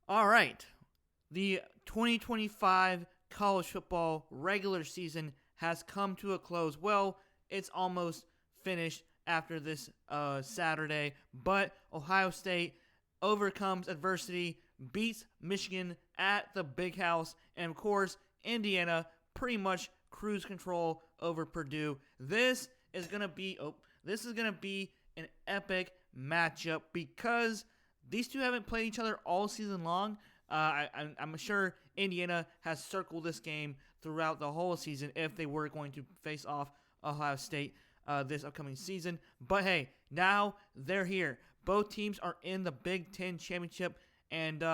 All right. The 2025 college football regular season has come to a close. Well, it's almost finished after this Saturday, but Ohio State overcomes adversity, beats Michigan at the Big House, and of course, Indiana pretty much cruise control over Purdue. This is gonna be an epic matchup because these two haven't played each other all season long. I'm sure Indiana has circled this game throughout the whole season if they were going to face off Ohio State this upcoming season. But hey, now they're here. Both teams are in the Big Ten championship, and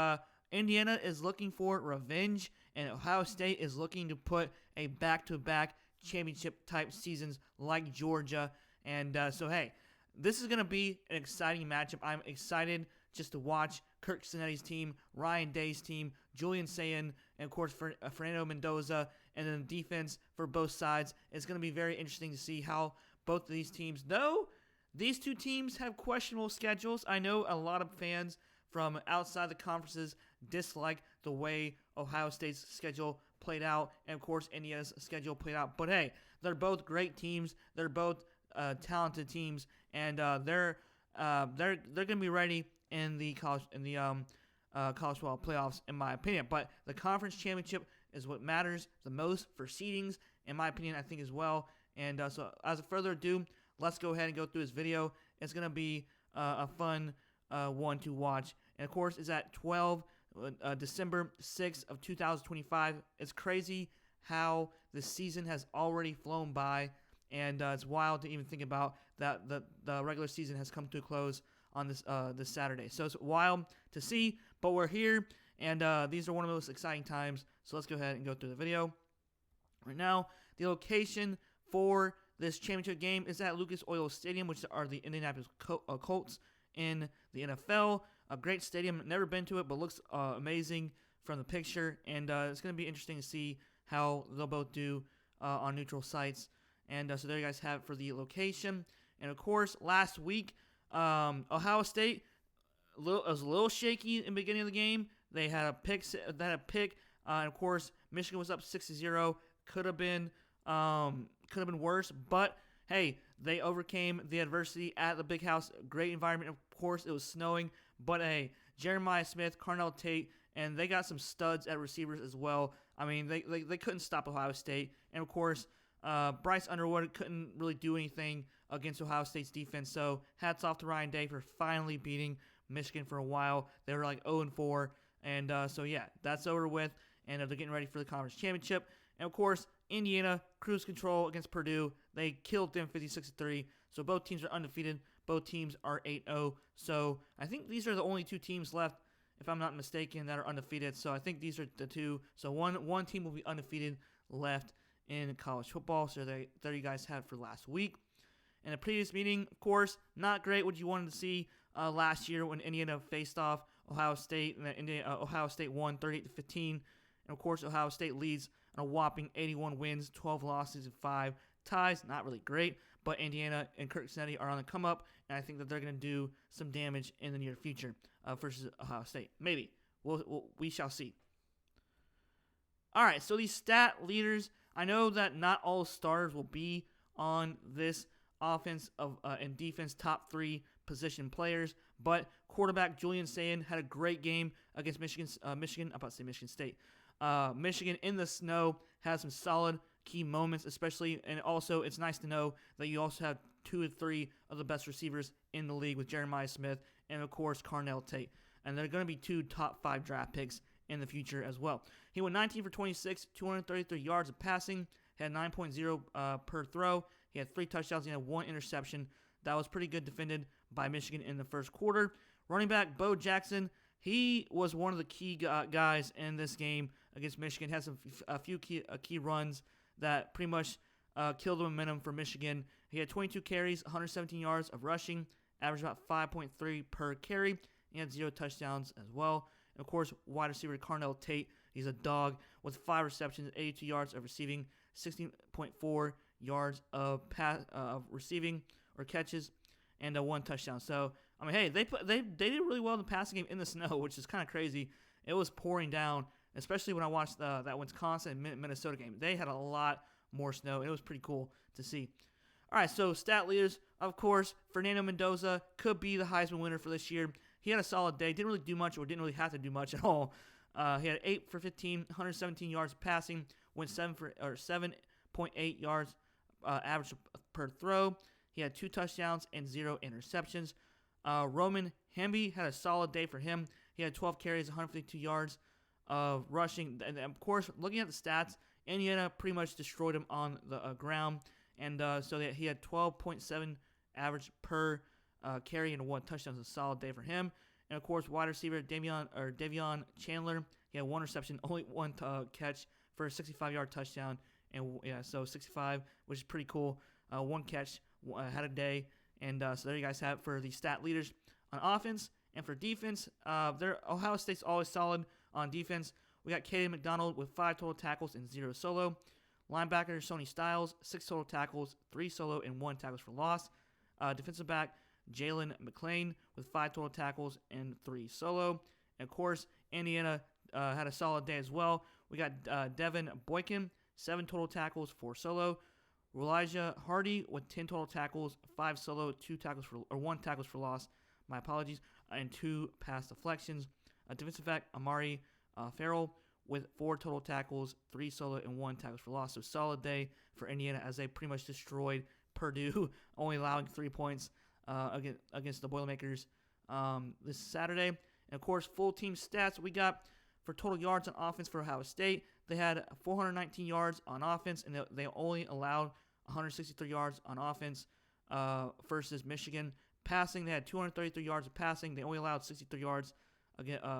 Indiana is looking for revenge, and Ohio State is looking to put a back-to-back championship type seasons like Georgia. And so hey, this is going to be an exciting matchup. I'm excited just to watch Kirk Cinetti's team, Ryan Day's team, Julian Sayin, and of course Fernando Mendoza, and then the defense for both sides. It's going to be very interesting to see how both of these teams, though these two teams have questionable schedules. I know a lot of fans from outside the conferences dislike the way Ohio State's schedule played out, and of course Indiana's schedule played out. But hey, they're both great teams. They're both talented teams, and they're going to be ready in the college football playoffs, in my opinion. But the conference championship is what matters the most for seedings, in my opinion, I think as well. And so, as a further ado, let's go ahead and go through this video. It's going to be a fun one to watch. And of course, it's at December 6th of 2025. It's crazy how the season has already flown by, and it's wild to even think about that the regular season has come to a close on this Saturday. So it's wild to see, but we're here, and these are one of the most exciting times. So let's go ahead and go through the video. Right now, the location for this championship game is at Lucas Oil Stadium, which are the Indianapolis Colts in the NFL. A great stadium. Never been to it, but looks amazing from the picture, and it's going to be interesting to see how they'll both do on neutral sites. And so there you guys have it for the location. And of course, last week, Ohio State was a little shaky in the beginning of the game. They had a pick. And of course, Michigan was up 6-0. Could have been worse, but hey, they overcame the adversity at the Big House. Great environment. Of course, it was snowing, but hey, Jeremiah Smith, Carnell Tate, and they got some studs at receivers as well. I mean, they couldn't stop Ohio State, and of course, Bryce Underwood couldn't really do anything against Ohio State's defense. So hats off to Ryan Day for finally beating Michigan for a while. They were like 0-4, and so yeah, that's over with, and they're getting ready for the conference championship. And of course, Indiana cruise control against Purdue. They killed them 56-3. So both teams are undefeated. Both teams are 8-0. So I think these are the only two teams left, if I'm not mistaken, that are undefeated. So I think these are the two. So one team will be undefeated left in college football. So there you guys have it for last week. In the previous meeting, of course, not great what you wanted to see last year when Indiana faced off Ohio State, and Ohio State won 38-15. And of course, Ohio State leads on a whopping 81 wins, 12 losses, and 5 ties. Not really great, but Indiana and Kirk Cinetti are on the come up, and I think that they're going to do some damage in the near future versus Ohio State. Maybe. We shall see. All right, so these stat leaders, I know that not all stars will be on this offense and defense top 3 position players, but quarterback Julian Sayin had a great game against Michigan. I'm about to say Michigan State. Michigan in the snow has some solid key moments, especially, and also it's nice to know that you also have 2 or 3 of the best receivers in the league with Jeremiah Smith and of course Carnell Tate, and they're going to be 2 top 5 draft picks in the future as well. He went 19 for 26, 233 yards of passing, had 9.0 per throw. He had 3 touchdowns and had 1 interception. That was pretty good defended by Michigan in the first quarter. Running back Bo Jackson, he was one of the key guys in this game against Michigan. Had a few key runs that pretty much killed the momentum for Michigan. He had 22 carries, 117 yards of rushing, averaged about 5.3 per carry. He had 0 touchdowns as well. And of course, wide receiver Carnell Tate, he's a dog with 5 receptions, 82 yards of receiving, 16.4 yards of receiving or catches, and 1 touchdown. So I mean, hey, they did really well in the passing game in the snow, which is kind of crazy. It was pouring down, especially when I watched that Wisconsin and Minnesota game. They had a lot more snow. It was pretty cool to see. All right, so stat leaders, of course, Fernando Mendoza could be the Heisman winner for this year. He had a solid day. Didn't really do much, or didn't really have to do much at all. He had 8 for 15, 117 yards passing, went 7.8 yards average per throw. He had 2 touchdowns and 0 interceptions. Roman Hemby had a solid day for him. He had 12 carries, 152 yards of rushing. And of course, looking at the stats, Indiana pretty much destroyed him on the ground. And so he had 12.7 average per carry and 1 touchdown. It's a solid day for him. And of course, wide receiver Davion Chandler, he had 1 reception, only 1 catch for a 65-yard touchdown. And yeah, so 65, which is pretty cool. 1 catch, had a day. And so there you guys have it for the stat leaders on offense. And for defense, Ohio State's always solid on defense. We got Kaden McDonald with 5 total tackles and 0 solo. Linebacker Sonny Styles, 6 total tackles, 3 solo, and 1 tackles for loss. Defensive back Jalen McClain with 5 total tackles and 3 solo. And of course, Indiana had a solid day as well. We got Devin Boykin, 7 total tackles, 4 solo. Elijah Hardy with 10 total tackles, 5 solo, 1 tackles for loss. My apologies, and 2 pass deflections. Defensive back Amari Farrell with 4 total tackles, 3 solo, and 1 tackles for loss. So solid day for Indiana as they pretty much destroyed Purdue, only allowing 3 points against the Boilermakers this Saturday. And of course, full team stats we got for total yards on offense for Ohio State. They had 419 yards on offense, and they only allowed 163 yards on offense versus Michigan. Passing, they had 233 yards of passing. They only allowed 63 yards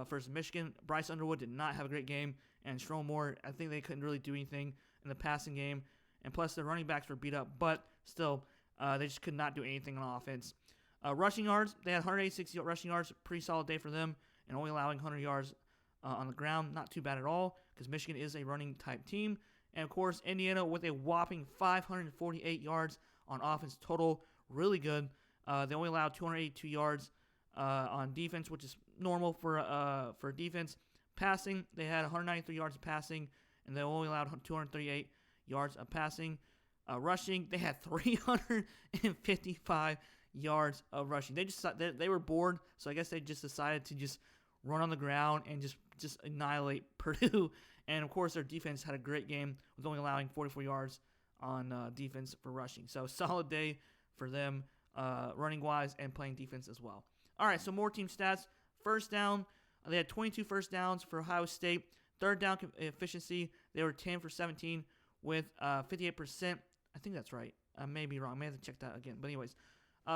versus Michigan. Bryce Underwood did not have a great game, and Sherrone Moore, I think they couldn't really do anything in the passing game. And plus, their running backs were beat up, but still, they just could not do anything on offense. Rushing yards, they had 186 rushing yards, pretty solid day for them, and only allowing 100 yards on the ground. Not too bad at all, because Michigan is a running-type team. And, of course, Indiana with a whopping 548 yards on offense total. Really good. They only allowed 282 yards on defense, which is normal for defense. Passing, they had 193 yards of passing, and they only allowed 238 yards of passing. Rushing, they had 355 yards of rushing. They were bored, so I guess they just decided to just run on the ground and just annihilate Purdue. And of course, their defense had a great game with only allowing 44 yards on defense for rushing. So solid day for them, running wise and playing defense as well. All right, so more team stats. First down, they had 22 first downs for Ohio State. Third down efficiency, they were 10 for 17 with 58%. I think that's right. I may be wrong. I may have to check that again. But anyways,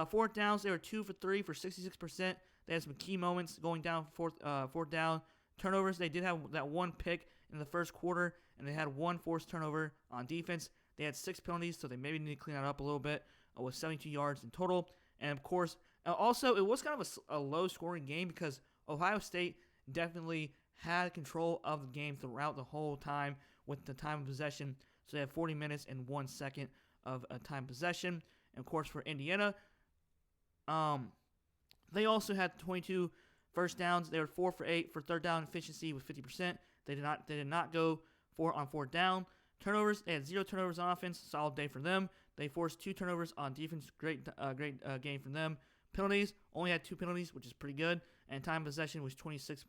fourth downs, they were 2 for 3 for 66%. They had some key moments going down fourth down. Turnovers, they did have that 1 pick in the first quarter, and they had 1 forced turnover on defense. They had 6 penalties, so they maybe need to clean that up a little bit with 72 yards in total. And, of course, also, it was kind of a low-scoring game because Ohio State definitely had control of the game throughout the whole time with the time of possession. So they had 40 minutes and 1 second of time possession. And, of course, for Indiana, they also had 22 first downs. They were 4 for 8 for third down efficiency with 50%. They did not go on fourth down. Turnovers, they had 0 turnovers on offense. Solid day for them. They forced 2 turnovers on defense. Great game from them. Penalties, only had 2 penalties, which is pretty good. And time possession was 26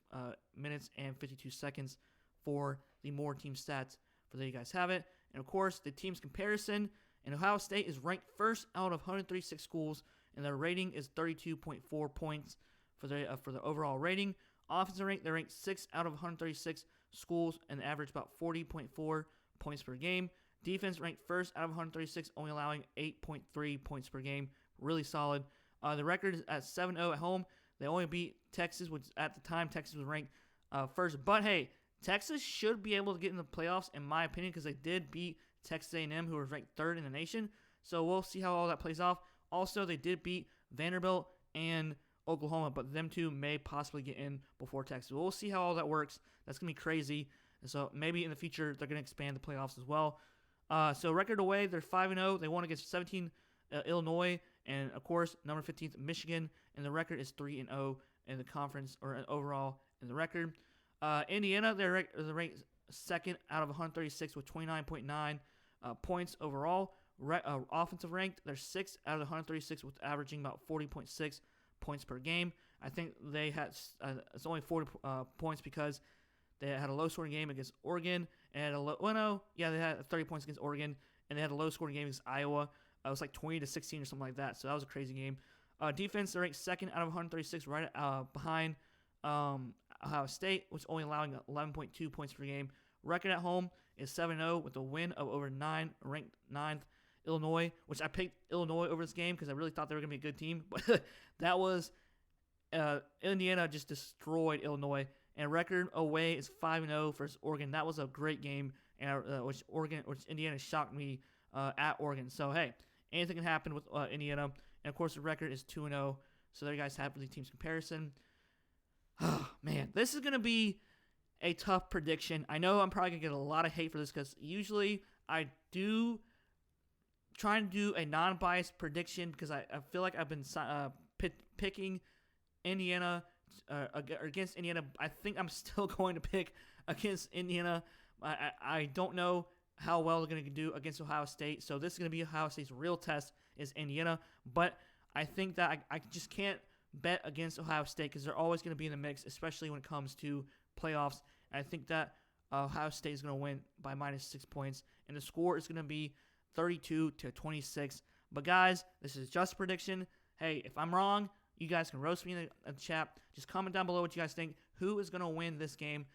minutes and 52 seconds for the more team stats. For there you guys have it. And, of course, the team's comparison. And Ohio State is ranked first out of 136 schools, and their rating is 32.4 points for the overall rating. Offensive rank, they're ranked 6 out of 136 schools and average about 40.4 points per game. Defense ranked first out of 136, only allowing 8.3 points per game. Really solid. The record is at 7-0 at home. They only beat Texas, which at the time Texas was ranked first. But hey, Texas should be able to get in the playoffs, in my opinion, because they did beat Texas A&M, who was ranked third in the nation. So we'll see how all that plays off. Also, they did beat Vanderbilt and Oklahoma, but them two may possibly get in before Texas. We'll see how all that works. That's going to be crazy. So maybe in the future, they're going to expand the playoffs as well. So record away, they're 5-0. They won against 17 Illinois, and of course, number 15th Michigan. And the record is 3-0 in the conference or overall in the record. Indiana, they're ranked second out of 136 with 29.9 points overall. Offensive ranked, they're 6th out of 136 with averaging about 40.6 points per game. I think they had it's only 40 points because they had a low-scoring game against Oregon and they had 30 points against Oregon, and they had a low-scoring game against Iowa. It was like 20-16 or something like that. So that was a crazy game. Defense, they're ranked 2nd out of 136, right behind Ohio State, which is only allowing 11.2 points per game. Record at home is 7-0 with a win of over 9, ranked 9th. Illinois, which I picked Illinois over this game because I really thought they were going to be a good team. But that was Indiana just destroyed Illinois. And record away is 5-0 versus Oregon. That was a great game, and which Indiana shocked me at Oregon. So, hey, anything can happen with Indiana. And, of course, the record is 2-0. So there you guys have the team's comparison. Oh, man, this is going to be a tough prediction. I know I'm probably going to get a lot of hate for this because usually I do trying to do a non-biased prediction because I feel like I've been picking Indiana against Indiana. I think I'm still going to pick against Indiana. I don't know how well they're going to do against Ohio State, so this is going to be Ohio State's real test is Indiana. But I think that I just can't bet against Ohio State because they're always going to be in the mix, especially when it comes to playoffs. And I think that Ohio State is going to win by -6 points, and the score is going to be 32-26. But guys, this is just a prediction. Hey, if I'm wrong, you guys can roast me in the chat. Just comment down below what you guys think. Who is going to win this game?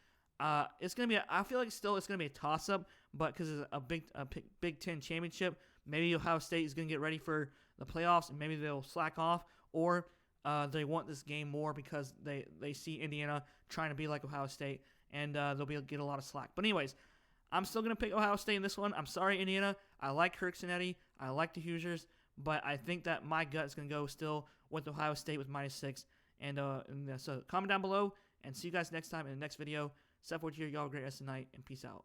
It's going to be. I feel like it's going to be a toss-up, but because it's a Big Ten championship, maybe Ohio State is going to get ready for the playoffs, and maybe they'll slack off, or they want this game more because they see Indiana trying to be like Ohio State, and they'll be able to get a lot of slack. But anyways, I'm still going to pick Ohio State in this one. I'm sorry, Indiana. I like Kirk Cinetti. I like the Hoosiers. But I think that my gut is going to go still with Ohio State with -6. And so comment down below. And see you guys next time in the next video. Seth Wood here. Y'all have a great rest of the night. And peace out.